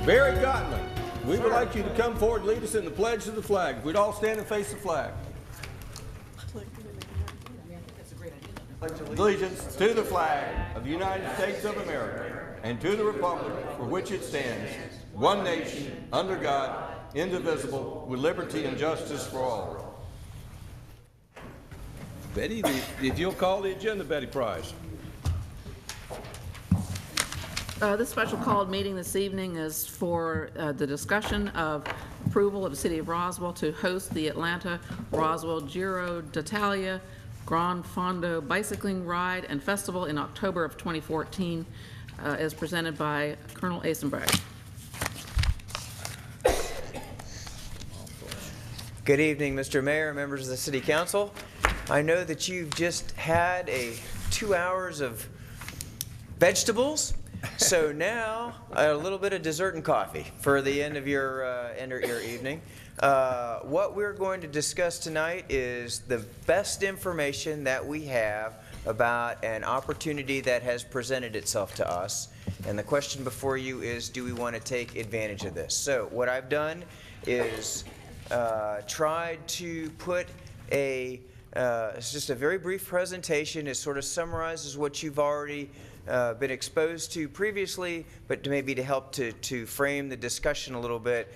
Barry Gottlieb, we would like you to come forward and lead us in the pledge to the flag. We'd all stand and face the flag. Allegiance to the flag of the United States of America and to the republic for which it stands, one nation, under God, indivisible, with liberty and justice for all. Betty, if you'll call the agenda, Betty Price. This special called meeting this evening is for the discussion of approval of the City of Roswell to host the Atlanta Roswell Giro d'Italia Grand Fondo Bicycling Ride and Festival in October of 2014, as presented by Colonel Asenbrag. Good evening, Mr. Mayor, members of the City Council. I know that you've just had 2 hours of vegetables, so now a little bit of dessert and coffee for the end of your evening. What we're going to discuss tonight is the best information that we have about an opportunity that has presented itself to us. And the question before you is, do we want to take advantage of this? So what I've done is tried to put it's just a very brief presentation. It sort of summarizes what you've already been exposed to previously, but maybe to help to frame the discussion a little bit.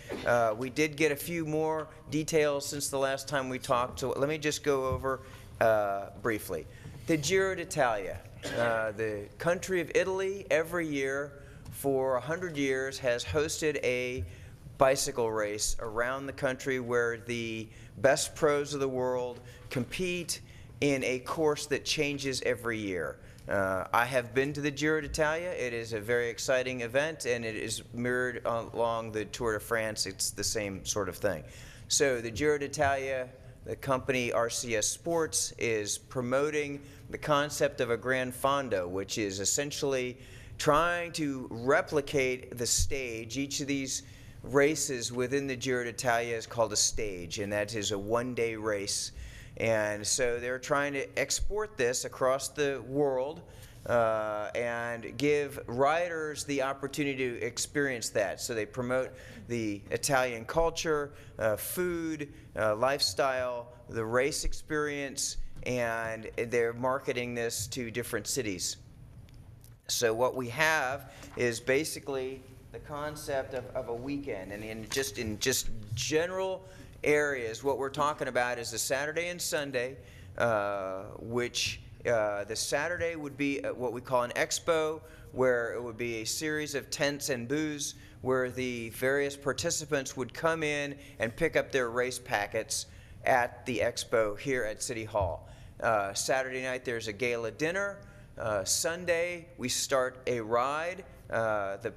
We did get a few more details since the last time we talked, so let me just go over briefly. The Giro d'Italia, the country of Italy, every year for 100 years has hosted a bicycle race around the country where the best pros of the world compete in a course that changes every year. I have been to the Giro d'Italia. It is a very exciting event, and it is mirrored along the Tour de France. It's the same sort of thing. So the Giro d'Italia, the company RCS Sports, is promoting the concept of a Grand Fondo, which is essentially trying to replicate the stage. Each of these races within the Giro d'Italia is called a stage, and that is a one-day race. And so they're trying to export this across the world and give riders the opportunity to experience that. So they promote the Italian culture, food, lifestyle, the race experience, and they're marketing this to different cities. So what we have is basically the concept of a weekend, and in just general areas, what we're talking about is the Saturday and Sunday, which the Saturday would be what we call an expo, where it would be a series of tents and booths where the various participants would come in and pick up their race packets at the expo here at City Hall. Saturday night there's a gala dinner. Sunday we start a ride. The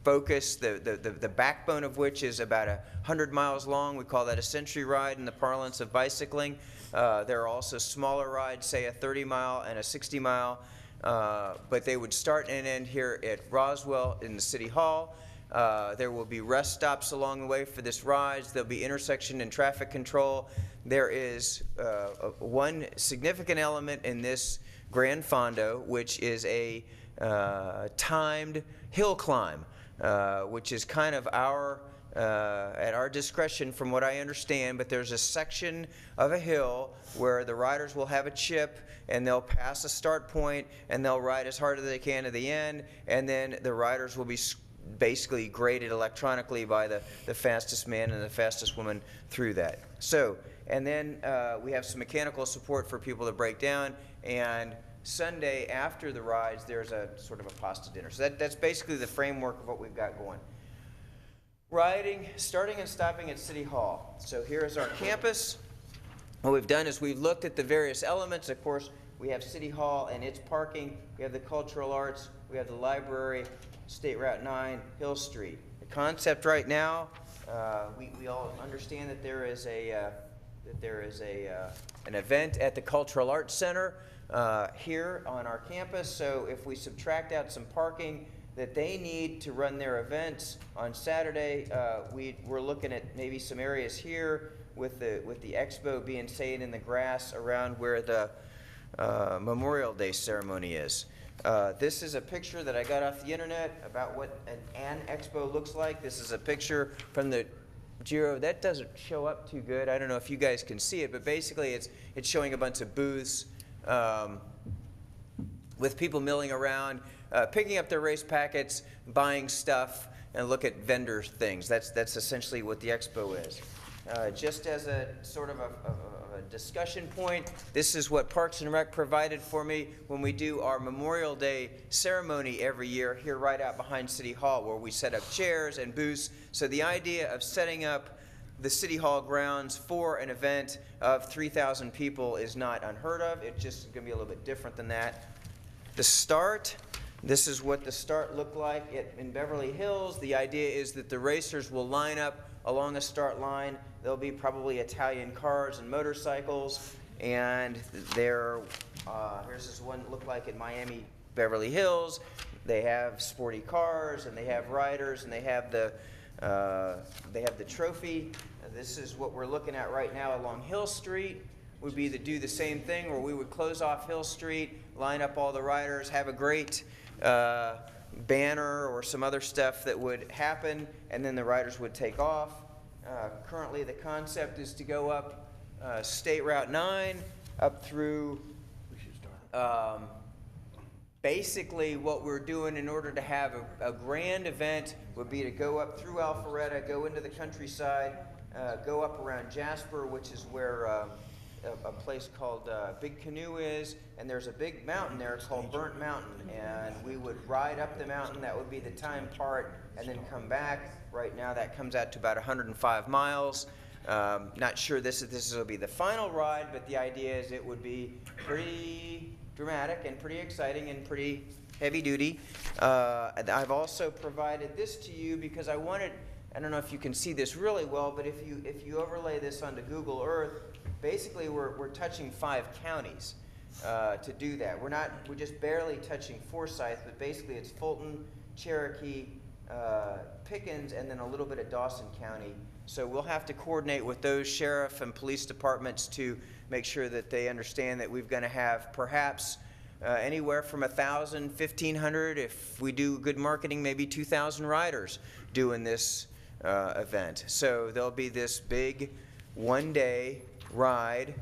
focus, the backbone of which is about 100 miles long. We call that a century ride in the parlance of bicycling. There are also smaller rides, say a 30-mile and a 60-mile, but they would start and end here at Roswell in the City Hall. There will be rest stops along the way for this ride. There'll be intersection and traffic control. There is one significant element in this Grand Fondo, which is a timed hill climb. Which is kind of at our discretion from what I understand, but there's a section of a hill where the riders will have a chip and they'll pass a start point and they'll ride as hard as they can to the end, and then the riders will be basically graded electronically by the fastest man and the fastest woman through that. So, and then we have some mechanical support for people to break down, and Sunday after the rides, there's a sort of a pasta dinner. So that's basically the framework of what we've got going. Riding, starting and stopping at City Hall. So here is our campus. What we've done is we've looked at the various elements. Of course, we have City Hall and its parking. We have the cultural arts. We have the library, State Route 9, Hill Street. The concept right now, we all understand that there is an event at the Cultural Arts Center here on our campus. So if we subtract out some parking that they need to run their events on Saturday, we're looking at maybe some areas here with the expo being staying in the grass around where the Memorial Day ceremony is. This is a picture that I got off the internet about what an expo looks like. This is a picture from the Giro. That doesn't show up too good. I don't know if you guys can see it, but basically it's showing a bunch of booths with people milling around, picking up their race packets, buying stuff, and look at vendor things. That's essentially what the expo is. Just as a sort of a discussion point, this is what Parks and Rec provided for me when we do our Memorial Day ceremony every year here right out behind City Hall, where we set up chairs and booths. So the idea of setting up the City Hall grounds for an event of 3,000 people is not unheard of. It's just going to be a little bit different than that. The start, this is what the start looked like in Beverly Hills. The idea is that the racers will line up along the start line. There'll be probably Italian cars and motorcycles, and here's this one that looked like in Miami, Beverly Hills. They have sporty cars, and they have riders, and they have the trophy. This is what we're looking at right now along Hill Street. Would be to do the same thing, where we would close off Hill Street, line up all the riders, have a great banner or some other stuff that would happen, and then the riders would take off. Currently, the concept is to go up State Route 9 up through. Basically, what we're doing in order to have a grand event would be to go up through Alpharetta, go into the countryside, go up around Jasper, which is where a place called Big Canoe is, and there's a big mountain there called Burnt Mountain, and we would ride up the mountain. That would be the time part, and then come back. Right now that comes out to about 105 miles. Not sure this will be the final ride, but the idea is it would be pretty dramatic and pretty exciting and pretty heavy duty. I've also provided this to you because I wanted, I don't know if you can see this really well, but if you overlay this onto Google Earth, basically we're touching 5 counties to do that. We're just barely touching Forsyth, but basically it's Fulton, Cherokee, Pickens, and then a little bit of Dawson County. So we'll have to coordinate with those sheriff and police departments to make sure that they understand that we're going to have perhaps anywhere from 1,000, 1,500, if we do good marketing, maybe 2,000 riders doing this event. So there'll be this big one-day ride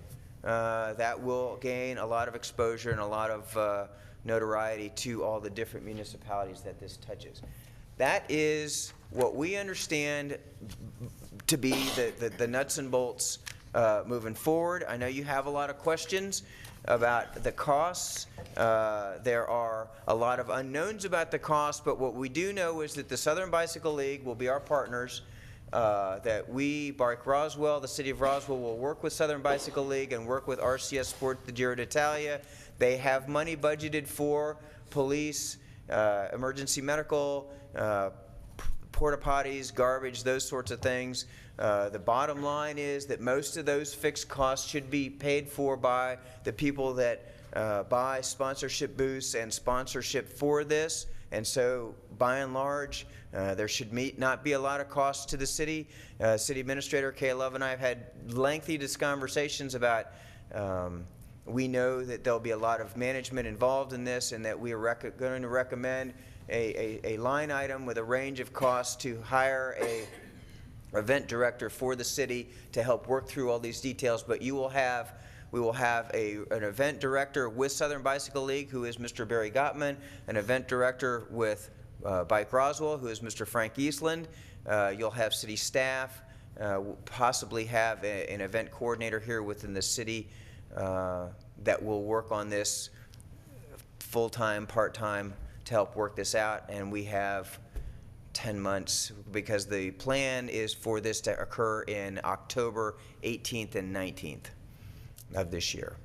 that will gain a lot of exposure and a lot of notoriety to all the different municipalities that this touches. That is what we understand to be the nuts and bolts moving forward. I know you have a lot of questions about the costs. There are a lot of unknowns about the cost, but what we do know is that the Southern Bicycle League will be our partners, that we, Bike Roswell, the City of Roswell, will work with Southern Bicycle League and work with RCS Sport, the Giro d'Italia. They have money budgeted for police, emergency medical, porta potties, garbage, those sorts of things. The bottom line is that most of those fixed costs should be paid for by the people that buy sponsorship booths and sponsorship for this. And so, by and large, there should not be a lot of cost to the city. City Administrator Kay Love and I have had lengthy conversations about we know that there'll be a lot of management involved in this, and that we are going to recommend a line item with a range of costs to hire a event director for the city to help work through all these details. But we will have an event director with Southern Bicycle League, who is Mr. Barry Gottman, an event director with Bike Roswell, who is Mr. Frank Eastland. You'll have city staff, possibly have an event coordinator here within the city that will work on this full-time, part-time to help work this out. And we have 10 months because the plan is for this to occur in October 18th and 19th of this year.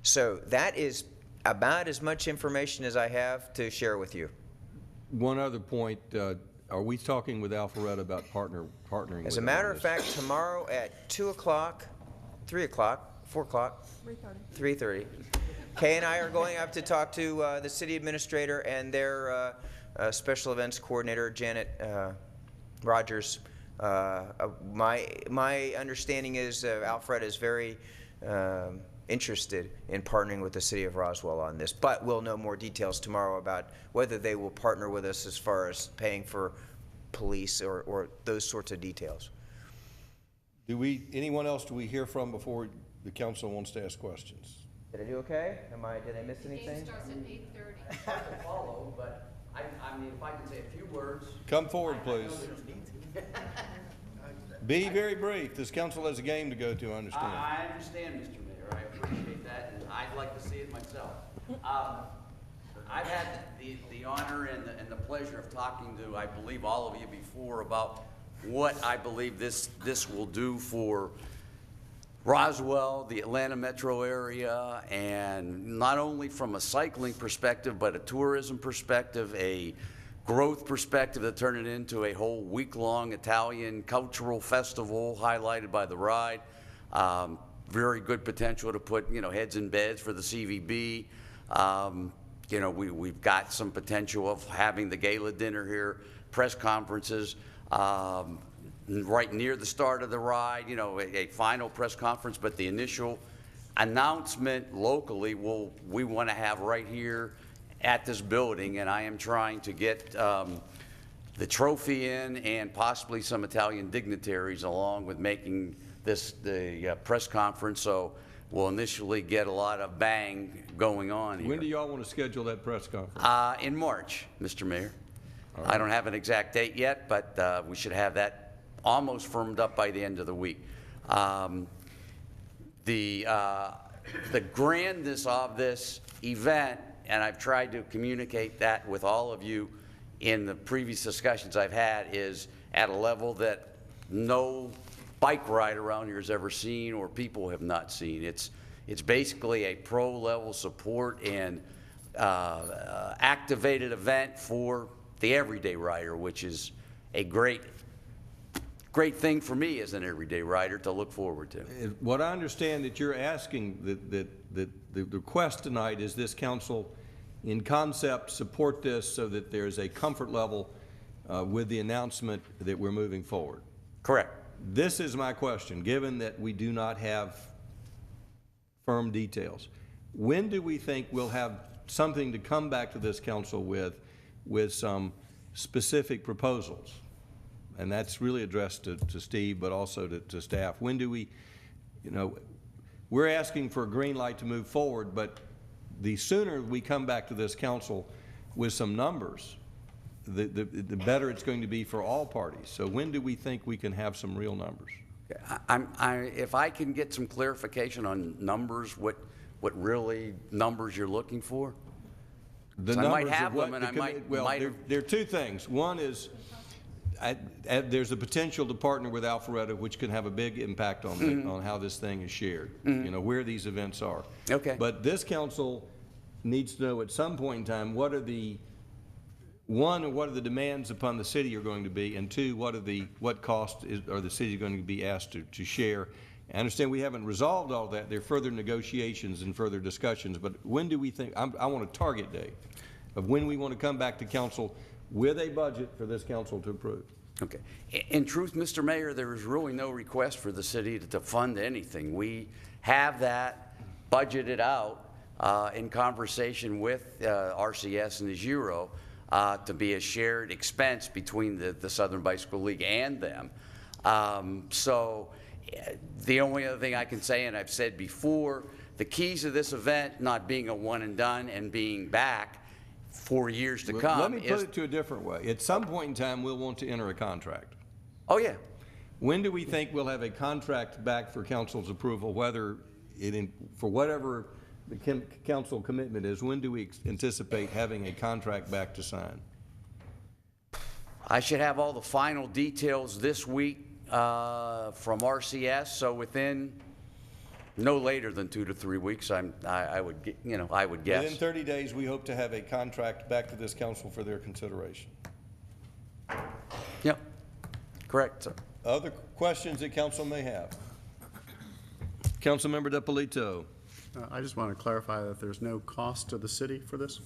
So that is about as much information as I have to share with you. One other point, are we talking with Alpharetta about partnering? As a matter of fact, tomorrow at 2 o'clock, 3 o'clock, 4 o'clock, 3:30, Kay and I are going up to talk to the city administrator and their special events coordinator, Janet Rogers. My understanding is Alpharetta is very interested in partnering with the city of Roswell on this, but we'll know more details tomorrow about whether they will partner with us as far as paying for police or those sorts of details. Anyone else do we hear from before the council wants to ask questions? Did I do okay? Did I miss anything? Game starts at 8:30. Hard to follow, but I mean, if I can say a few words. Come forward, please. Be very brief. This council has a game to go to, I understand. I understand, Mr. Mayor. I appreciate that, and I'd like to see it myself. I've had the honor and the pleasure of talking to, I believe, all of you before about what I believe this will do for Roswell, the Atlanta metro area, and not only from a cycling perspective, but a tourism perspective, a growth perspective, to turn it into a whole week-long Italian cultural festival highlighted by the ride. Very good potential to put, heads in beds for the CVB. We've got some potential of having the gala dinner here, press conferences, right near the start of the ride, a final press conference, but the initial announcement locally we want to have right here at this building, and I am trying to get the trophy in and possibly some Italian dignitaries along with making this the press conference, so we'll initially get a lot of bang going on here. When do y'all want to schedule that press conference? In March, Mr. Mayor. I don't have an exact date yet, but we should have that almost firmed up by the end of the week. The grandness of this event, and I've tried to communicate that with all of you in the previous discussions I've had, is at a level that no bike ride around here has ever seen or people have not seen. It's basically a pro-level support and activated event for the everyday rider, which is a great thing for me as an everyday rider to look forward to. What I understand that you're asking, the request tonight is this council, in concept, support this so that there's a comfort level with the announcement that we're moving forward. Correct. This is my question, given that we do not have firm details. When do we think we'll have something to come back to this council with some specific proposals? And that's really addressed to Steve, but also to staff. When do we, we're asking for a green light to move forward, but the sooner we come back to this council with some numbers, the better it's going to be for all parties. So when do we think we can have some real numbers? If I can get some clarification on numbers, what really numbers you're looking for? The I might numbers have of what them, and the I might. Well, there are two things. One is there's a potential to partner with Alpharetta, which can have a big impact on on how this thing is shared. Where these events are. Okay. But this council needs to know at some point in time what are the demands upon the city are going to be, and two, what cost are the city going to be asked to share. I understand we haven't resolved all that. There are further negotiations and further discussions, but when do we think, I want a target date of when we want to come back to council with a budget for this council to approve. Okay. In truth, Mr. Mayor, there is really no request for the city to fund anything. We have that budgeted out in conversation with RCS and the Giro to be a shared expense between the Southern Bicycle League and them. So the only other thing I can say, and I've said before, the keys of this event not being a one and done and being back for years to come. Let me put it to a different way. At some point in time, we'll want to enter a contract. Oh, yeah. When do we think we'll have a contract back for council's approval, whether for whatever the council commitment is, when do we anticipate having a contract back to sign? I should have all the final details this week from RCS, so within no later than 2 to 3 weeks, I would guess. Within 30 days, we hope to have a contract back to this council for their consideration. Yep, correct, sir. Other questions that council may have? Councilmember DiPolito. I just want to clarify that there's no cost to the city for this?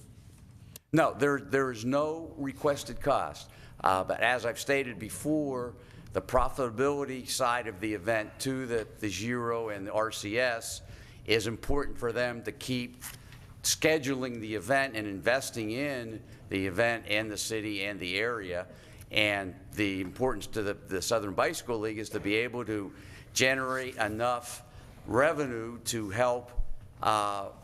No, there is no requested cost, but as I've stated before, the profitability side of the event to the Giro and the RCS is important for them to keep scheduling the event and investing in the event and the city and the area. And the importance to the Southern Bicycle League is to be able to generate enough revenue to help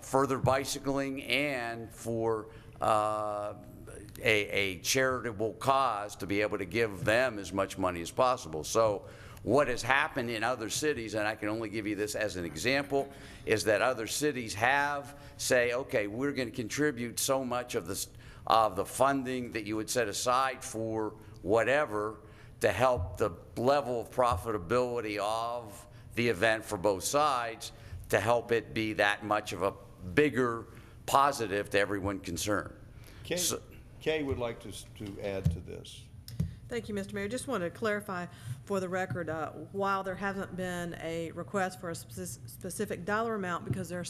further bicycling and for a charitable cause to be able to give them as much money as possible. So what has happened in other cities, and I can only give you this as an example, is that other cities have say, okay, we're going to contribute so much of the funding that you would set aside for whatever to help the level of profitability of the event for both sides, to help it be that much of a bigger positive to everyone concerned. Kay would like to add to this. Thank you, Mr. Mayor. Just want to clarify for the record, while there hasn't been a request for a specific dollar amount, because there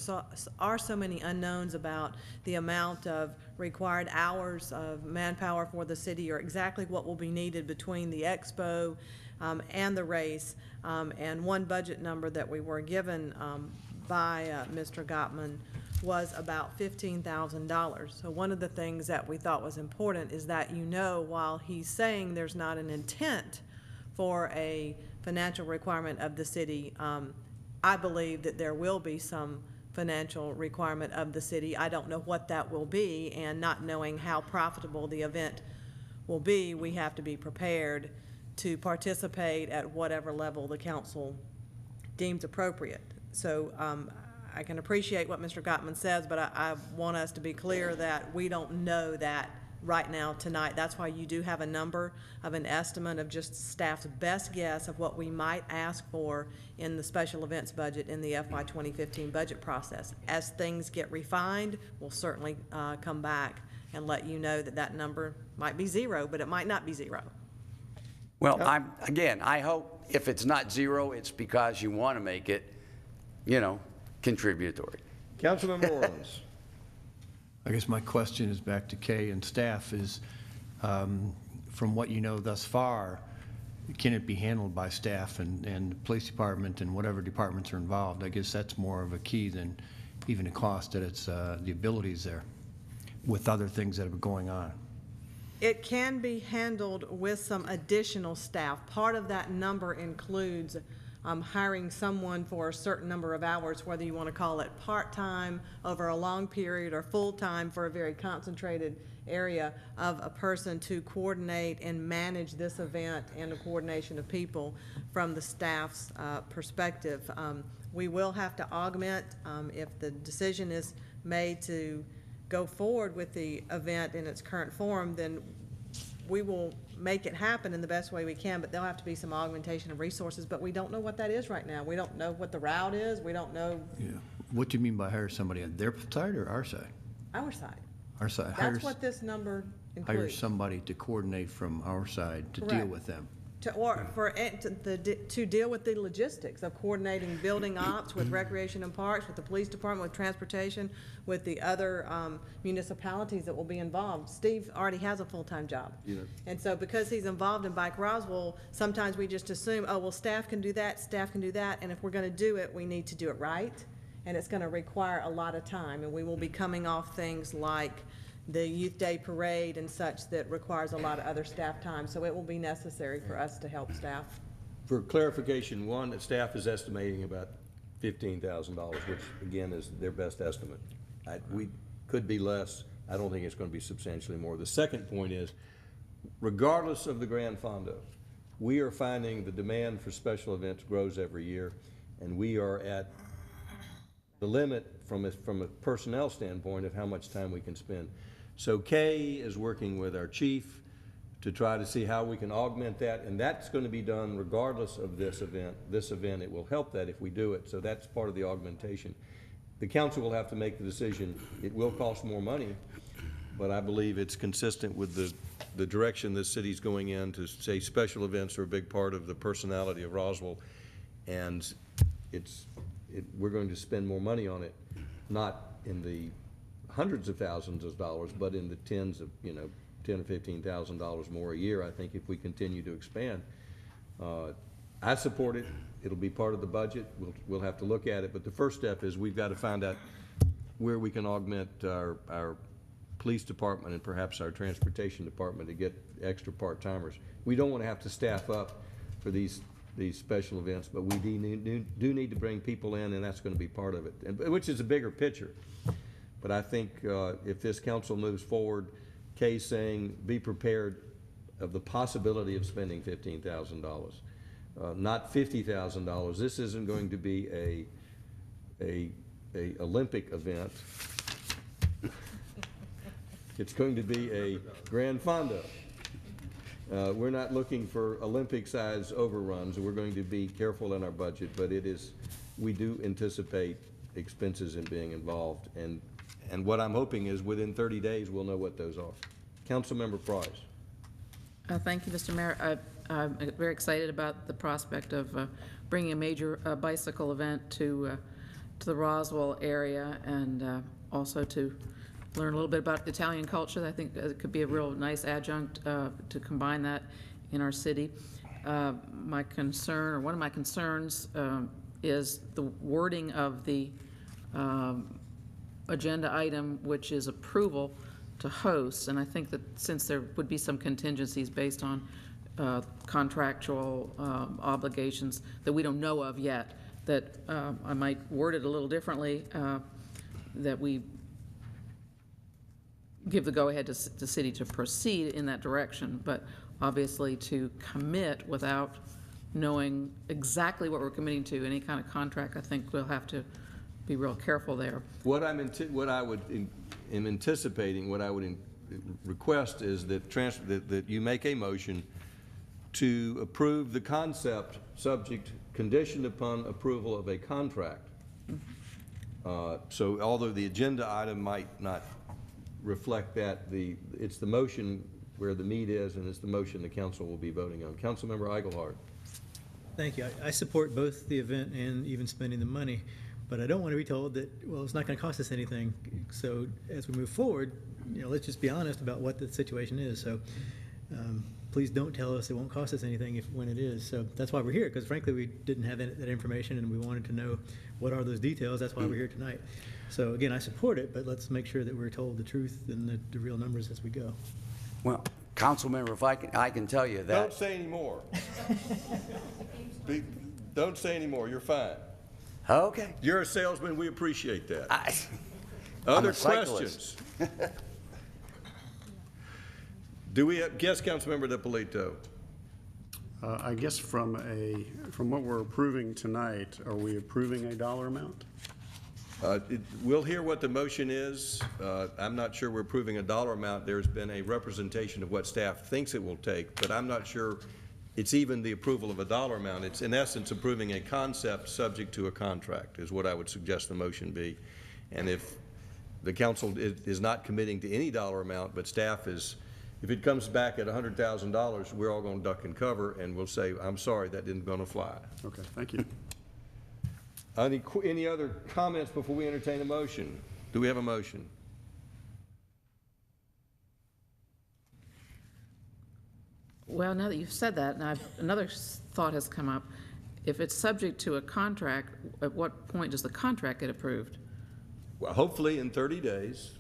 are so many unknowns about the amount of required hours of manpower for the city, or exactly what will be needed between the expo and the race, and one budget number that we were given by Mr. Gottman was about $15,000. So one of the things that we thought was important is that, while he's saying there's not an intent for a financial requirement of the city, I believe that there will be some financial requirement of the city. I don't know what that will be, and not knowing how profitable the event will be, we have to be prepared to participate at whatever level the council deems appropriate. So I can appreciate what Mr. Gottman says, but I want us to be clear that we don't know that right now tonight. That's why you do have a number of an estimate of just staff's best guess of what we might ask for in the special events budget in the FY 2015 budget process. As things get refined, we'll certainly come back and let you know that that number might be zero, but it might not be zero. Well, I hope if it's not zero, it's because you want to make it, contributory. Councilmember Orleans. I guess my question is back to Kay and staff is, from what you know thus far, can it be handled by staff and the police department and whatever departments are involved? I guess that's more of a key than even the cost, that it's the abilities there with other things that are going on. It can be handled with some additional staff. Part of that number includes hiring someone for a certain number of hours, whether you want to call it part-time over a long period or full-time for a very concentrated area of a person to coordinate and manage this event, and a coordination of people from the staff's perspective. We will have to augment if the decision is made to go forward with the event in its current form, then we will make it happen in the best way we can, but there'll have to be some augmentation of resources, but we don't know what that is right now. We don't know what the route is. We don't know Yeah. What do you mean by hire somebody on their side or our side? our side. Our side. That's what this number Hire includes. somebody to coordinate from our side to deal Correct. with them. To deal with the logistics of coordinating building ops with Recreation and Parks, with the police department, with transportation, with the other municipalities that will be involved. Steve already has a full-time job. And so because he's involved in Bike Roswell, sometimes we just assume, oh, well, staff can do that, and if we're gonna do it, we need to do it right. And it's gonna require a lot of time, and we will be coming off things like the Youth Day Parade and such that requires a lot of other staff time, so it will be necessary for us to help staff. For clarification, one, that staff is estimating about $15,000, which again is their best estimate. We could be less. I don't think it's going to be substantially more. The second point is, regardless of the Gran Fondo, we are finding the demand for special events grows every year, and we are at the limit from a personnel standpoint of how much time we can spend. So Kay is working with our chief to try to see how we can augment that, and that's going to be done regardless of this event. This event, it will help that if we do it, so that's part of the augmentation. The council will have to make the decision. It will cost more money, but I believe it's consistent with the direction this city's going in, to say special events are a big part of the personality of Roswell, and we're going to spend more money on it, not in the hundreds of thousands of dollars, but in the tens of, $10,000 or $15,000 more a year, I think, if we continue to expand. I support it. It'll be part of the budget. We'll have to look at it, but the first step is we've got to find out where we can augment our police department and perhaps our transportation department to get extra part-timers. We don't want to have to staff up for these special events, but we do need to bring people in, and that's going to be part of it, which is a bigger picture. But I think if this council moves forward, Kay's saying be prepared of the possibility of spending $15,000, not $50,000. This isn't going to be a Olympic event. It's going to be a Grand Fondo. We're not looking for Olympic-size overruns. We're going to be careful in our budget, but we do anticipate expenses in being involved. And what I'm hoping is within 30 days, we'll know what those are. Councilmember Price. Thank you, Mr. Mayor. I'm very excited about the prospect of bringing a major bicycle event to the Roswell area, and also to learn a little bit about Italian culture. I think it could be a real nice adjunct to combine that in our city. My concern, or one of my concerns, is the wording of the agenda item, which is approval to host. And I think that since there would be some contingencies based on contractual obligations that we don't know of yet, that I might word it a little differently, that we give the go-ahead to the city to proceed in that direction, but obviously to commit without knowing exactly what we're committing to, any kind of contract, I think we'll have to be real careful there. What I would request is that you make a motion to approve the concept conditioned upon approval of a contract. So although the agenda item might not reflect that, it's the motion where the meat is, and it's the motion the council will be voting on. Councilmember Eichelhardt. Thank you. I support both the event and even spending the money, but I don't want to be told that, well, it's not going to cost us anything. So as we move forward, let's just be honest about what the situation is. So please don't tell us it won't cost us anything when it is. So that's why we're here, because frankly, we didn't have that information, and we wanted to know what are those details. That's why we're here tonight. So again, I support it, but let's make sure that we're told the truth and the real numbers as we go. Well, Councilmember, if I can tell you that. Don't say any more. Don't say any more. You're fine. Okay. You're a salesman. We appreciate that. I'm Other a cyclist. questions? Do we have, guess, Councilmember DiPolito? I guess from what we're approving tonight, are we approving a dollar amount? We'll hear what the motion is. I'm not sure we're approving a dollar amount. There's been a representation of what staff thinks it will take, but I'm not sure it's even the approval of a dollar amount. It's in essence approving a concept subject to a contract is what I would suggest the motion be. And if the council is not committing to any dollar amount, but staff is, if it comes back at $100,000, we're all going to duck and cover, and we'll say, I'm sorry, that didn't going to fly. Okay, thank you. Any other comments before we entertain a motion? Do we have a motion? Well, now that you've said that, and another thought has come up. If it's subject to a contract, at what point does the contract get approved? Well, hopefully in 30 days,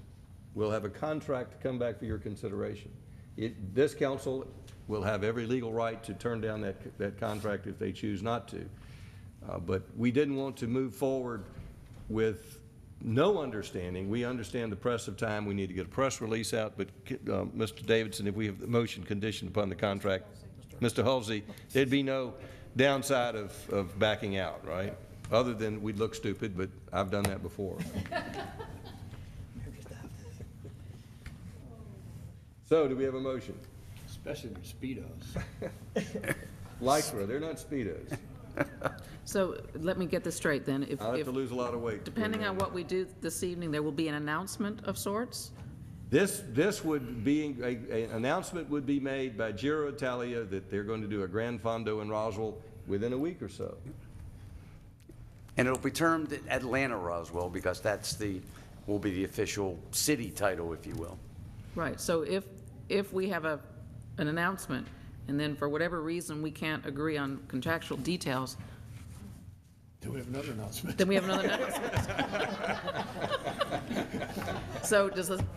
we'll have a contract to come back for your consideration. This council will have every legal right to turn down that contract if they choose not to. But we didn't want to move forward with no understanding. We understand the press of time. We need to get a press release out. But Mr. Davidson, if we have the motion conditioned upon the contract, Mr. Halsey, there'd be no downside of backing out, right? Other than we'd look stupid, but I've done that before. So, do we have a motion? Especially with Speedos. Lycra, they're not Speedos. So let me get this straight then. I'll have to lose a lot of weight. Depending on what we do this evening, there will be an announcement of sorts? This would be, an announcement would be made by Giro Italia that they're going to do a Grand Fondo in Roswell within a week or so. And it'll be termed Atlanta Roswell because will be the official city title, if you will. Right, so if we have an announcement, and then for whatever reason we can't agree on contractual details, Do we have another announcement? Then we have another announcement. So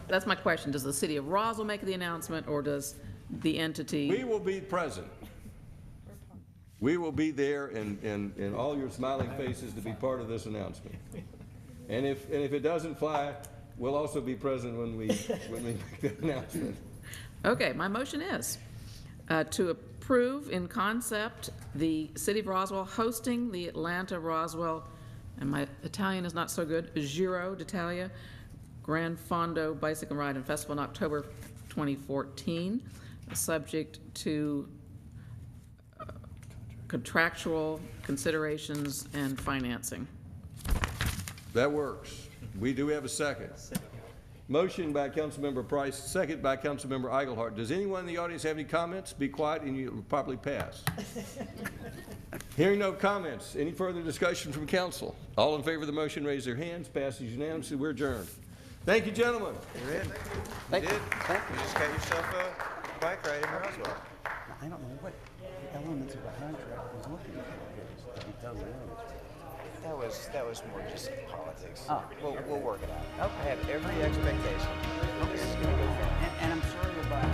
that's my question. Does the city of Roswell make the announcement, or does the entity? We will be present. We will be there in all your smiling faces to be part of this announcement. And if it doesn't fly, we'll also be present when we make the announcement. Okay, my motion is to approve in concept the City of Roswell hosting the Atlanta Roswell, and my Italian is not so good, Giro d'Italia Gran Fondo Bicycle Ride and Festival in October 2014, subject to contractual considerations and financing. That works. We do have a second. Motion by Councilmember Price, second by Councilmember Eichelhardt. Does anyone in the audience have any comments? Be quiet and you will probably pass. Hearing no comments, any further discussion from council? All in favor of the motion, raise their hands. Passes unanimously. We're adjourned. Thank you, gentlemen. You're in. You did. You just got yourself a bike ride in Roswell. I don't know what elements of the contract was looking at, to be totally honest. That was more just politics. Oh. We'll work it out. I have every expectation. This is gonna go fine. And I'm sorry about